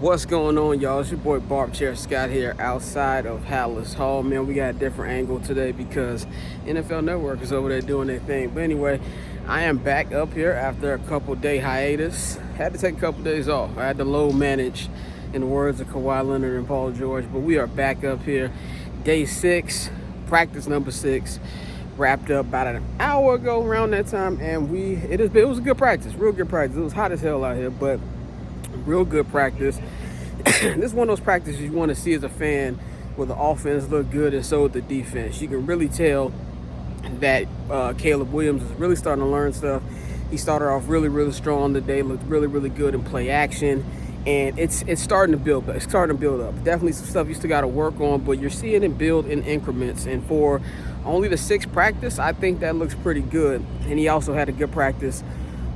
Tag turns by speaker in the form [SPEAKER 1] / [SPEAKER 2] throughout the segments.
[SPEAKER 1] What's going on, y'all? It's your boy Barb Chair Scott here outside of Hallis Hall. Man, we got a different angle today because NFL Network is over there doing their thing. But anyway, I am back up here after a couple-day hiatus. Had to take a couple days off. I had to load manage, in the words of Kawhi Leonard and Paul George. But we are back up here. Day 6, practice number 6. Wrapped up about an hour ago around that time, and it was a good practice, real good practice. It was hot as hell out here, but real good practice. This is one of those practices you want to see as a fan where the offense look good and so the defense. You can really tell that Caleb Williams is really starting to learn stuff. He started off really strong today, looked really good in play action, and it's starting to build. It's starting to build up. Definitely some stuff you still got to work on, but you're seeing it build in increments. And for only the 6th practice, I think that looks pretty good. And he also had a good practice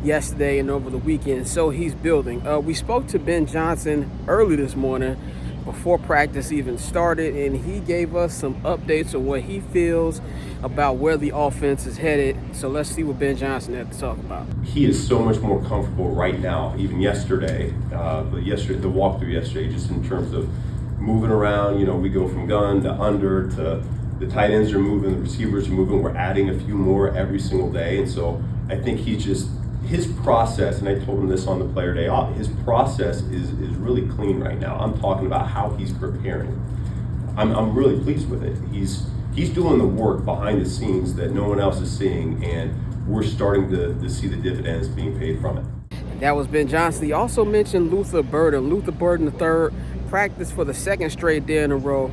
[SPEAKER 1] yesterday and over the weekend, so he's building. We spoke to Ben Johnson early this morning before practice even started, and he gave us some updates on what he feels about where the offense is headed. So let's see what Ben Johnson had to talk about.
[SPEAKER 2] He is so much more comfortable right now, even yesterday, the walkthrough yesterday, just in terms of moving around. You know, we go from gun to under to the tight ends are moving, the receivers are moving. We're adding a few more every single day, and so I think his process, and I told him this on the player day off, his process is really clean right now. I'm talking about how he's preparing. I'm really pleased with it. He's doing the work behind the scenes that no one else is seeing, and we're starting to see the dividends being paid from it.
[SPEAKER 1] That was Ben Johnson. He also mentioned Luther Burden. Luther Burden III practiced for the 2nd straight day in a row.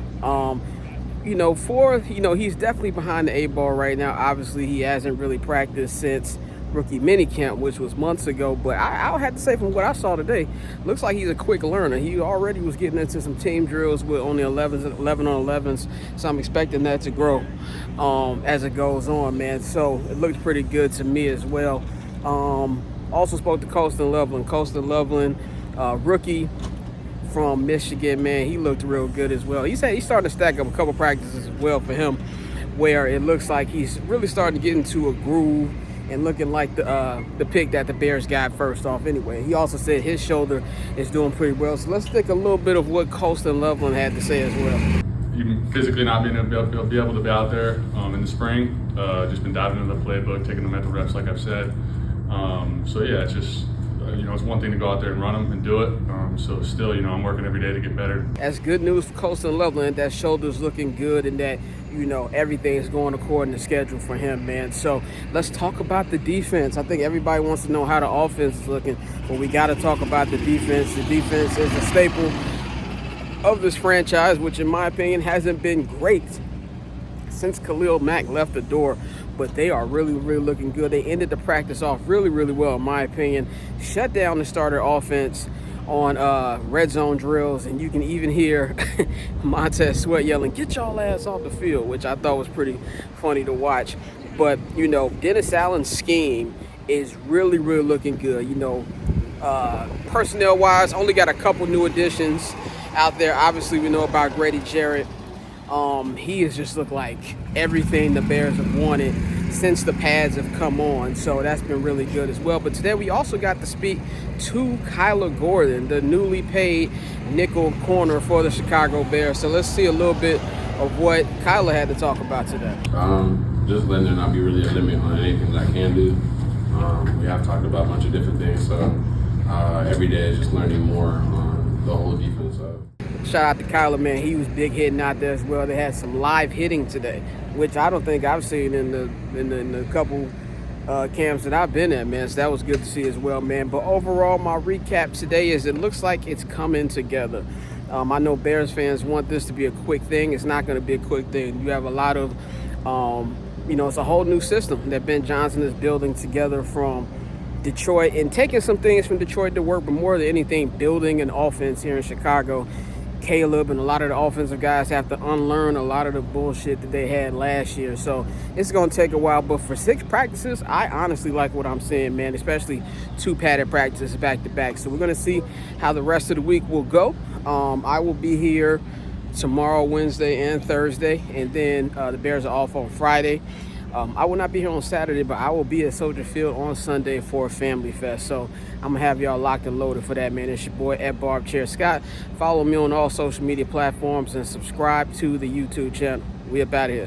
[SPEAKER 1] He's definitely behind the 8 ball right now. Obviously, he hasn't really practiced since rookie minicamp, which was months ago, but I'll have to say from what I saw today, looks like he's a quick learner. He already was getting into some team drills with only 11 on 11s, so I'm expecting that to grow as it goes on, man. So it looked pretty good to me as well. Also spoke to Colston Loveland, rookie from Michigan, man. He looked real good as well. He said he's starting to stack up a couple practices as well for him, where it looks like he's really starting to get into a groove and looking like the pick that the Bears got first off anyway. He also said his shoulder is doing pretty well. So let's take a little bit of what Colston Loveland had to say as well.
[SPEAKER 3] Even physically not being able to be out there in the spring, just been diving into the playbook, taking the mental reps like I've said. It's just, it's one thing to go out there and run them and do it. So still, I'm working every day to get better.
[SPEAKER 1] That's good news for Colston Loveland. That shoulder's looking good and that, everything is going according to schedule for him, man. So let's talk about the defense. I think everybody wants to know how the offense is looking, but we got to talk about the defense. The defense is a staple of this franchise, which in my opinion hasn't been great since Khalil Mack left the door, but they are really looking good. They ended the practice off really well, in my opinion. Shut down the starter offense on red zone drills, and you can even hear Montez Sweat yelling, "Get y'all ass off the field," which I thought was pretty funny to watch. But, Dennis Allen's scheme is really looking good. Personnel-wise, only got a couple new additions out there. Obviously, we know about Grady Jarrett. He has just looked like everything the Bears have wanted since the pads have come on, so that's been really good as well. But today we also got to speak to Kyler Gordon, the newly paid nickel corner for the Chicago Bears. So let's see a little bit of what Kyler had to talk about today.
[SPEAKER 4] Just letting there not be really a limit on anything that I can do. We have talked about a bunch of different things, so every day is just learning more on the whole defense.
[SPEAKER 1] Shout out to Kyler, man. He was big hitting out there as well. They had some live hitting today, which I don't think I've seen in the couple camps that I've been at, man. So that was good to see as well, man. But overall, my recap today is it looks like it's coming together. I know Bears fans want this to be a quick thing. It's not going to be a quick thing. You have a lot of, it's a whole new system that Ben Johnson is building together from Detroit and taking some things from Detroit to work, but more than anything, building an offense here in Chicago. Caleb and a lot of the offensive guys have to unlearn a lot of the bullshit that they had last year. So it's going to take a while. But for 6 practices, I honestly like what I'm seeing, man, especially 2 padded practices back-to-back. So we're going to see how the rest of the week will go. I will be here tomorrow, Wednesday, and Thursday. And then the Bears are off on Friday. I will not be here on Saturday, but I will be at Soldier Field on Sunday for a Family Fest. So I'm gonna have y'all locked and loaded for that, man. It's your boy at Barbchair Scott. Follow me on all social media platforms and subscribe to the YouTube channel. We up out of here.